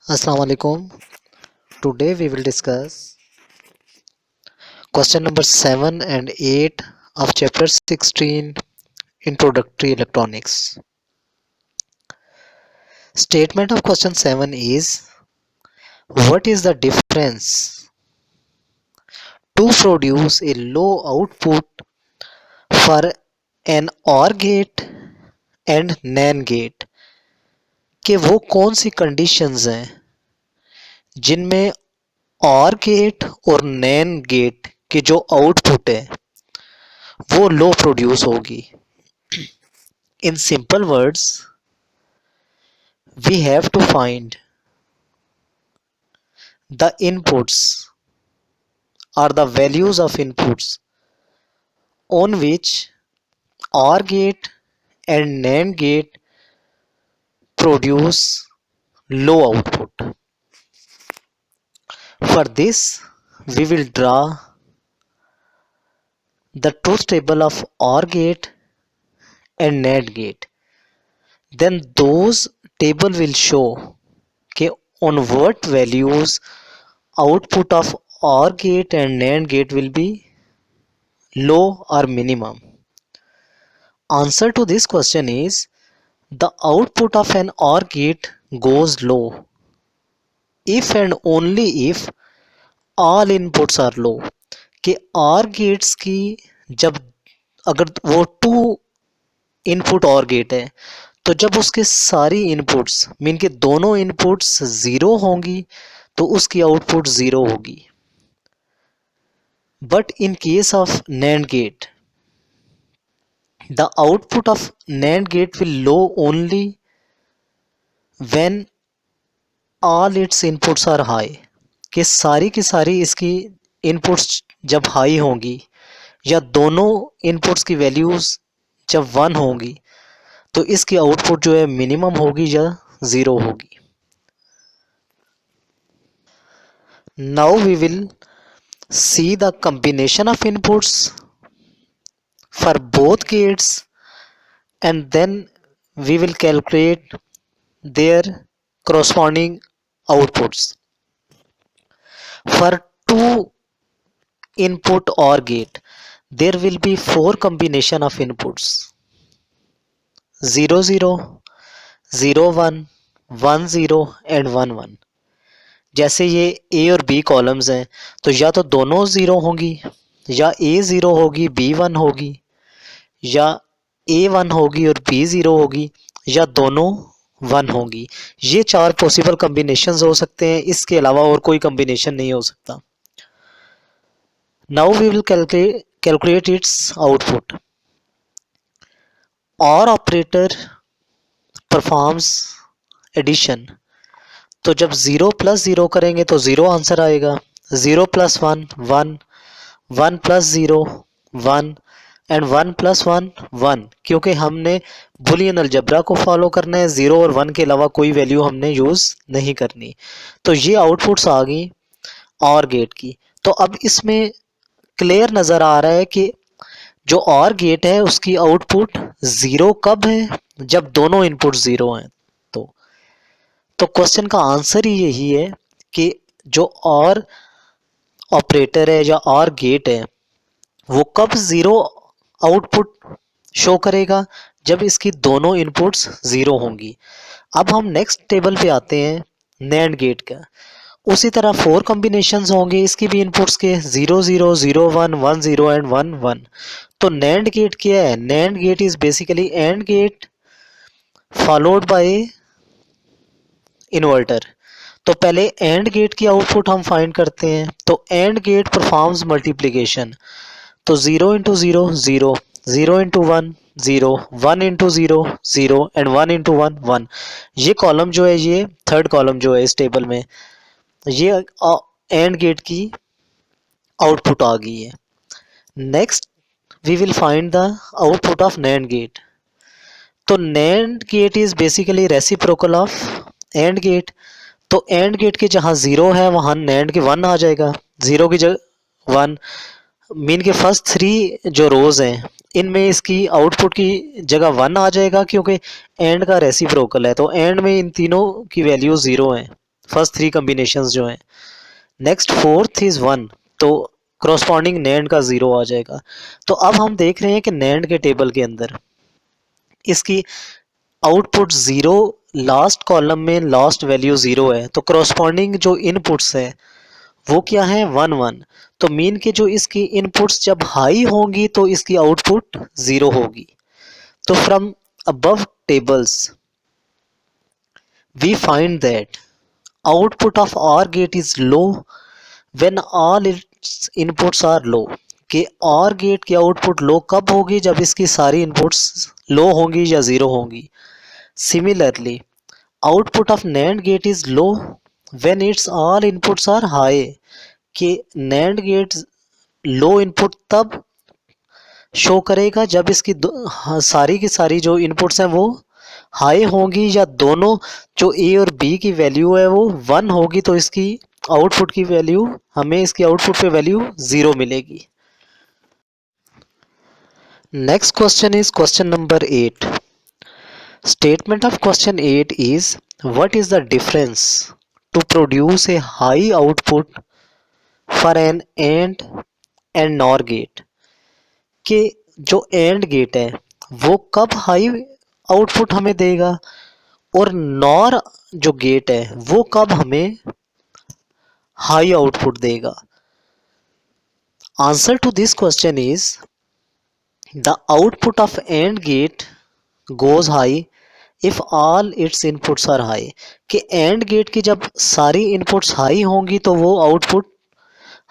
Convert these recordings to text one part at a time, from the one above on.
Assalamu alaikum. Today we will discuss question number 7 and 8 of chapter 16 Introductory Electronics. Statement of question 7 is, what is the difference to produce a low output for an OR gate and NAND gate? कि वो कौन सी conditions हैं जिनमें OR gate और NAND gate की जो output है वो लो प्रोड्यूस होगी. In simple words, we have to find the inputs or the values of inputs on which OR gate and NAND gate produce low output. For this, we will draw the truth table of OR gate and NAND gate. Then those table will show कि on what values output of OR gate and NAND gate will be low or minimum. Answer to this question is, the output of an OR gate goes low if and only if all inputs are low. कि OR gates की जब अगर वो 2 input OR gate है तो जब उसके सारी इनपुट्स मीन के दोनों इनपुट्स 0 होंगी तो उसकी आउटपुट 0 होगी. But in case of NAND gate, the output of NAND gate will low only when all its inputs are high. कि सारी की सारी इसकी इनपुट्स जब हाई होंगी या दोनों इनपुट्स की वैल्यूज जब 1 होंगी तो इसकी आउटपुट जो है मिनिमम होगी या 0 होगी. Now we will see the combination of inputs for both gates and then we will calculate their corresponding outputs. For 2 input OR gate, there will be 4 combination of inputs: 0 0, 0 1, 1 0 and 1 1. जैसे ये A और B columns हैं तो या तो दोनों 0 होंगी या A 0 होगी B 1 होगी या A 1 होगी और B 0 होगी या दोनों 1 होंगी. ये 4 पॉसिबल कॉम्बिनेशंस हो सकते हैं, इसके अलावा और कोई कॉम्बिनेशन नहीं हो सकता. Now we will calculate its output. OR operator performs addition. तो जब 0 प्लस 0 करेंगे तो 0 आंसर आएगा. 0 प्लस 1 1, 1 प्लस 0 1 एंड 1 प्लस 1 1. क्योंकि हमने बुलियन अलजेब्रा को फॉलो करना है, 0 और 1 के अलावा कोई वैल्यू हमने यूज़ नहीं करनी. तो ये आउटपुट्स आ गई OR गेट की. तो अब इसमें क्लियर नज़र आ रहा है कि जो OR गेट है उसकी आउटपुट 0 कब है? जब दोनों इनपुट 0 हैं. तो क्वेश्चन का आंसर ही यही है कि जो OR ऑपरेटर है या OR गेट है वो कब 0 आउटपुट शो करेगा? जब इसकी दोनों इनपुट्स 0 होंगी. अब हम नेक्स्ट टेबल पे आते हैं NAND गेट का. उसी तरह 4 कॉम्बिनेशंस होंगे इसकी भी इनपुट्स के 0 0, 0 1, 1 0 एंड 1 1. तो NAND गेट क्या है? NAND gate is basically AND gate followed by inverter. तो पहले एंड गेट की आउटपुट हम फाइंड करते हैं. तो एंड गेट परफॉर्म्स मल्टीप्लिकेशन. तो 0 into 0 0, 0 into 1 0, 1 into 0 0 and 1 into 1 1. ये कॉलम जो है, ये थर्ड कॉलम जो है इस टेबल में, ये एंड गेट की आउटपुट आ गई है. Next we will find the output of NAND gate. तो NAND gate is basically reciprocal of AND gate. तो एंड गेट के जहाँ 0 है वहाँ NAND के 1 आ जाएगा. 0 की जगह 1 मीन के फर्स्ट 3 जो रोज हैं इनमें इसकी आउटपुट की जगह 1 आ जाएगा क्योंकि एंड का रेसिप्रोकल है. तो एंड में इन तीनों की वैल्यू 0 है. फर्स्ट 3 कॉम्बिनेशंस जो हैं। नेक्स्ट फोर्थ इज 1, तो क्रॉसपॉन्डिंग नैंड का 0 आ जाएगा। तो अब हम देख रहे हैं कि नैंड के टेबल के अंदर इसकी आउटपुट 0, लास्ट कॉलम में लास्ट वैल्यू 0 है, तो क्रॉसपॉन्डिंग जो इनपुट्स है वो क्या है 1 1। तो मीन के जो इसकी इनपुट्स जब हाई होंगी तो इसकी आउटपुट 0 होगी। तो from above tables we find that output of OR gate is low when all its inputs are low। कि OR गेट की आउटपुट लो कब होगी, जब इसकी सारी इनपुट्स लो होंगी या 0 होंगी। Similarly output of NAND gate is low when its all inputs are high। कि NAND गेट लो इनपुट तब शो करेगा जब इसकी सारी की सारी जो इनपुट्स हैं वो हाई होंगी, या दोनों जो ए और बी की वैल्यू है वो 1 होगी, तो इसकी आउटपुट की वैल्यू हमें इसकी आउटपुट पे वैल्यू 0 मिलेगी। Next question is question number 8। Statement of question 8 is what is the difference to produce a high output for an AND NOR gate. कि जो एंड गेट है वो कब हाई आउटपुट हमें देगा, और नॉर जो गेट है वो कब हमें हाई आउटपुट देगा। Answer to this question is the output of AND gate goes high if all its inputs are high. कि एंड गेट की जब सारी इनपुट्स हाई होंगी तो वो आउटपुट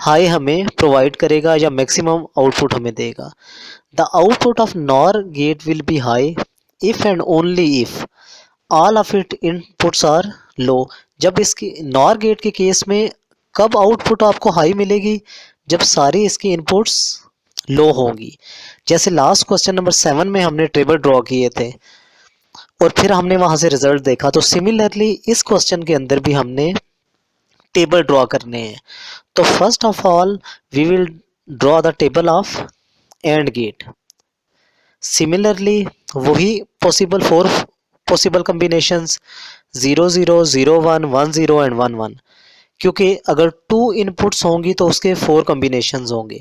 हाई हमें प्रोवाइड करेगा या मैक्सिमम आउटपुट हमें देगा। The output of NOR gate will be high if and only if all of its inputs are low। जब इसकी NOR गेट के केस में कब आउटपुट आपको हाई मिलेगी, जब सारी इसकी इनपुट्स लो होंगी। जैसे लास्ट क्वेश्चन नंबर 7 में हमने टेबल ड्रॉ किए थे और फिर हमने वहां से रिजल्ट देखा, तो सिमिलरली इस क्वेश्चन के अंदर भी हमने टेबल ड्रॉ करने हैं। तो first of all we will draw the table of AND gate. Similarly वही पॉसिबल 4 पॉसिबल कॉम्बिनेशंस 0 0 0 1 1 0 एंड 1 1। क्योंकि अगर 2 इनपुट्स होंगी तो उसके 4 कॉम्बिनेशंस होंगे।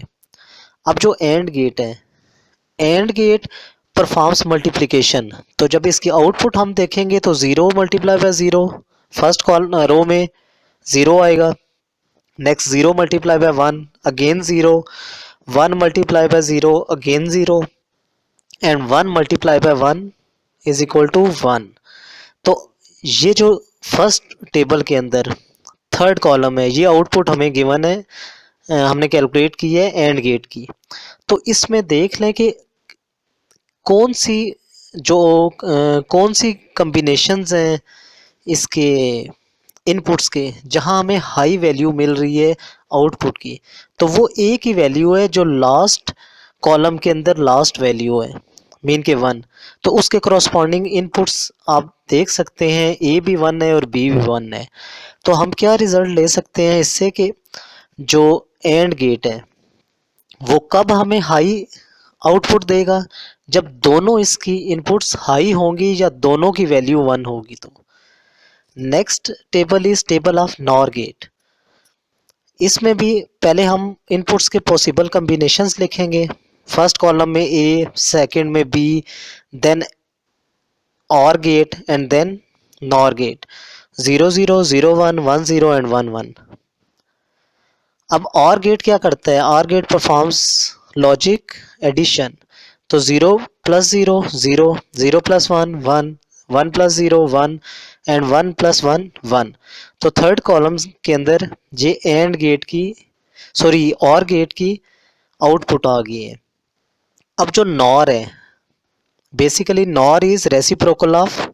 अब जो एंड गेट है, एंड गेट परफॉर्म्स मल्टीप्लिकेशन। तो जब इसकी आउटपुट हम देखेंगे तो 0 multiply by 0, first call row में 0 आएगा। Next 0 multiply by 1, again 0, 1 multiply by 0, again 0, and 1 multiply by 1 is equal to 1। तो ये जो फर्स्ट टेबल के अंदर थर्ड कॉलम है, ये आउटपुट हमें गिवन है, हमने कैलकुलेट की है एंड गेट की। तो इसमें देख लें कि कौन सी कॉम्बिनेशंस हैं इसके इनपुट्स के जहां हमें हाई वैल्यू मिल रही है आउटपुट की। तो वो ए की वैल्यू है जो लास्ट कॉलम के अंदर लास्ट वैल्यू है, मीन के 1। तो उसके करस्पॉन्डिंग इनपुट्स आप देख सकते हैं, ए भी 1 है और बी भी 1 है। तो हम क्या रिजल्ट ले सकते हैं इससे कि जो एंड गेट है वो कब हमें हाई आउटपुट देगा, जब दोनों इसकी इनपुट्स हाई होंगी या दोनों की वैल्यू 1 होगी। तो next table is table of NOR gate. इसमें भी पहले हम इनपुट्स के पॉसिबल कॉम्बिनेशंस लिखेंगे। फर्स्ट कॉलम में ए, सेकंड में B, then OR gate and then NOR gate 0 0 0 1 1 0 and 1 1। अब और गेट क्या करता है, और गेट परफॉर्म्स लॉजिक एडिशन। तो 0 plus 0 0, 0 plus 1 1, 1 plus 0 1 and 1 plus 1 1। तो थर्ड कॉलम के अंदर ये एंड गेट की और गेट की आउटपुट आ गई है। अब जो नॉर है, basically nor is reciprocal of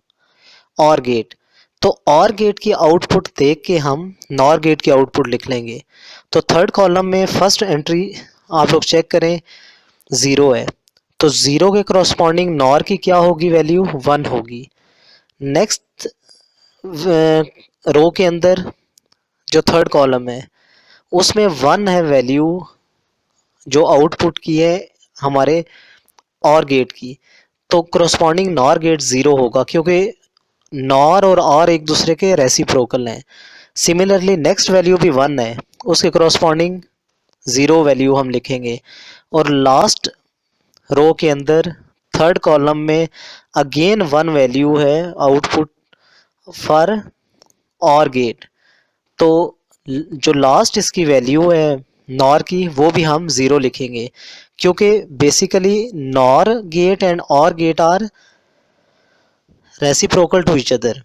और गेट। तो और गेट की आउटपुट देख के हम नॉर गेट की आउटपुट लिख लेंगे। तो थर्ड कॉलम में फर्स्ट एंट्री आप लोग चेक करें 0 है, तो 0 के करस्पॉन्डिंग नॉर की क्या होगी वैल्यू 1 होगी। नेक्स्ट रो के अंदर जो थर्ड कॉलम है उसमें 1 है वैल्यू जो आउटपुट की है हमारे और गेट की। तो करस्पॉन्डिंग नॉर गेट 0 होगा, क्योंकि नॉर और एक दूसरे के रेसिप्रोकल हैं। सिमिलरली नेक्स्ट वैल्यू भी 1 है, उसके करॉस्पॉन्डिंग 0 वैल्यू हम लिखेंगे। और लास्ट रो के अंदर थर्ड कॉलम में अगेन 1 वैल्यू है आउटपुट फॉर और गेट। तो जो लास्ट इसकी वैल्यू है नॉर की, वो भी हम 0 लिखेंगे, क्योंकि basically NOR gate and OR gate are reciprocal to each other.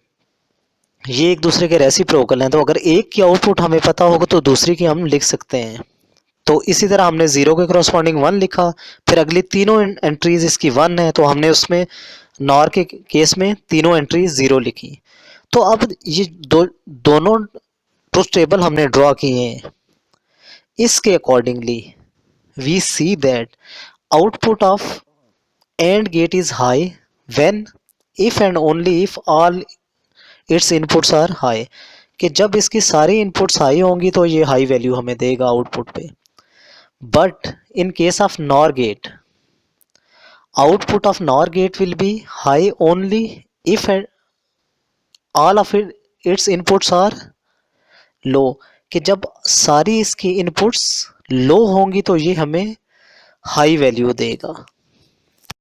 ये एक दूसरे के रेसिप्रोकल हैं, तो अगर एक की आउटपुट हमें पता होगा तो दूसरी की हम लिख सकते हैं। तो इसी तरह हमने 0 के करॉस्पॉन्डिंग 1 लिखा, फिर अगली तीनों एंट्रीज इसकी 1 है, तो हमने उसमें नॉर के केस में तीनों एंट्रीज 0 लिखी। तो अब ये दोनों ट्रुथ टेबल हमने ड्रॉ किए हैं। इसके accordingly we see that output of AND gate is high when if and only if all its inputs are high, कि जब इसकी सारी इनपुट्स हाई होंगी तो ये हाई वैल्यू हमें देगा आउटपुट पे। But in case of NOR gate, output of NOR gate will be high only if all of its inputs are low, कि जब सारी इसकी इनपुट्स लो होंगी तो ये हमें हाई वैल्यू देगा।